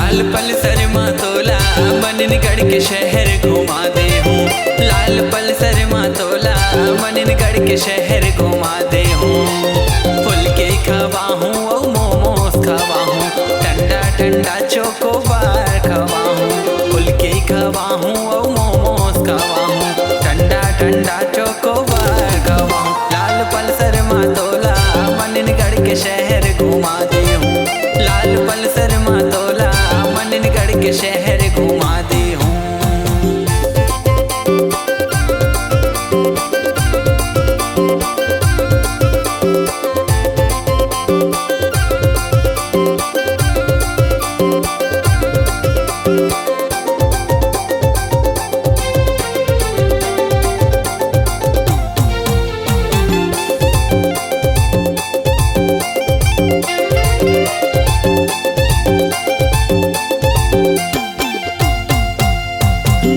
लाल पल्सर मातोला मनिनगढ़ के शहर घुमा दे हूँ। लाल पल्सर मातोला मनिनगढ़ के शहर घुमा दे हूँ। फुलके खवा हूँ और मोमोस खवा हूँ, ठंडा ठंडा चोकोबार खवा हूँ। फुलके खवा हूँ और मोमोस खवा हूँ, ठंडा ठंडा चोकोबार खवा हूँ। लाल पल्सर मातोला मनिनगढ़ के शहर घुमा दे हूँ। लाल पल्सर मातोला मनिनगढ़ के शहर घुमा दे हूँ।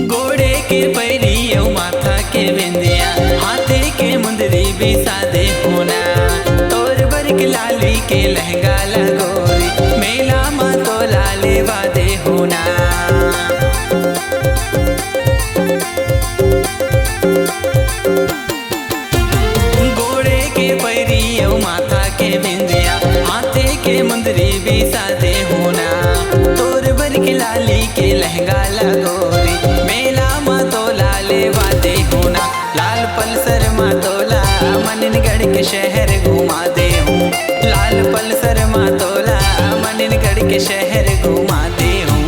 घोड़े के पैरियों माथा के बिंदिया, हाथे के मुंदरी भी सादे होना। तोर बरक लाली के लहंगा लगोरी, मेला माँ तो लाले वादे होना। घोड़े के पैरियों माथा के बिंदिया, हाथे के मुंदरी भी सादे होना। तोर बरक लाली के लहंगा लगोरी, मेला माँ तो लाले वादे होना। लाल पल्सर मातोला मनिनगढ़ के शहर घुमा दे हूँ। लाल पल्सर मातोला मनिनगढ़ के शहर घुमा दे हूँ।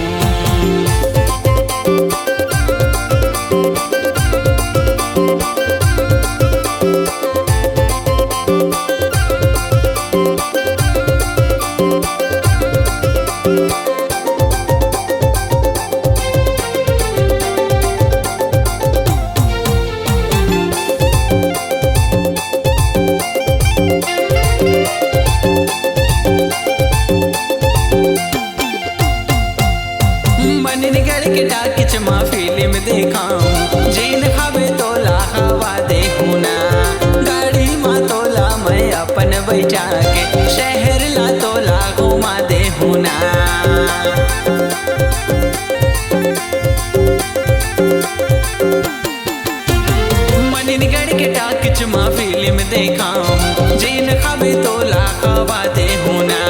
मनिनगढ़ के टाकिच माँ फिल्म देखाऊं, जैन खावे तोला हवा दे होना। गाड़ी माँ तोला मैं अपन बैठा के, शहर ला तोला घुमा दे होना। मनिनगढ़ के टाकिच माँ फिल्म देखाऊं, जैन खावे तोला हवा दे होना।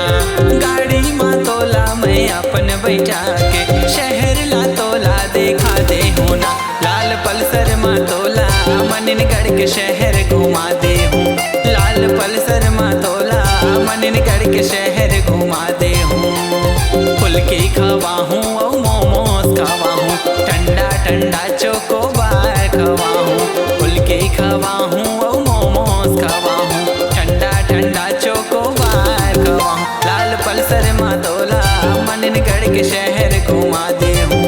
गाड़ी माँ तोला मैं अपन बैठा के, शहर ला तोला देखा दे होना। लाल पल्सर मातोला मनिनगढ़ के शहर घुमा दे हूँ। लाल पल्सर मातोला मनिनगढ़ के शहर घुमा दे हूँ। फुलके खवा हूँ और मोमोस खवा हूँ, ठंडा ठंडा चोकोबार खवा हूँ। फुलके खवा हूँ और मोमोस खवा हूँ, ठंडा ठंडा चोकोबार खवा हूँ। लाल पल्सर मातोला मनिनगढ़ के शहर घुमा दे हूँ।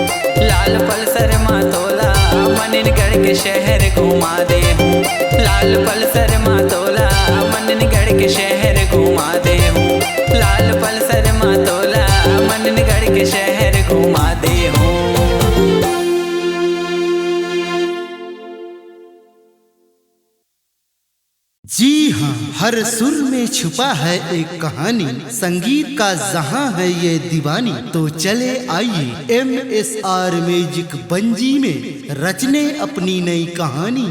लाल पल्सर मातोला मनिनगढ़ के शहर घुमा दे हूँ। लाल पल्सर मातोला मनिनगढ़ के शहर घुमा दे हूँ। लाल पल्सर मातोला मनिनगढ़ के शहर घुमा दे हूँ। जी हाँ, हर सुर में छुपा है एक कहानी, संगीत का जहां है ये दीवानी। तो चले आइए MSR म्यूजिक बंजी में रचने अपनी नई कहानी।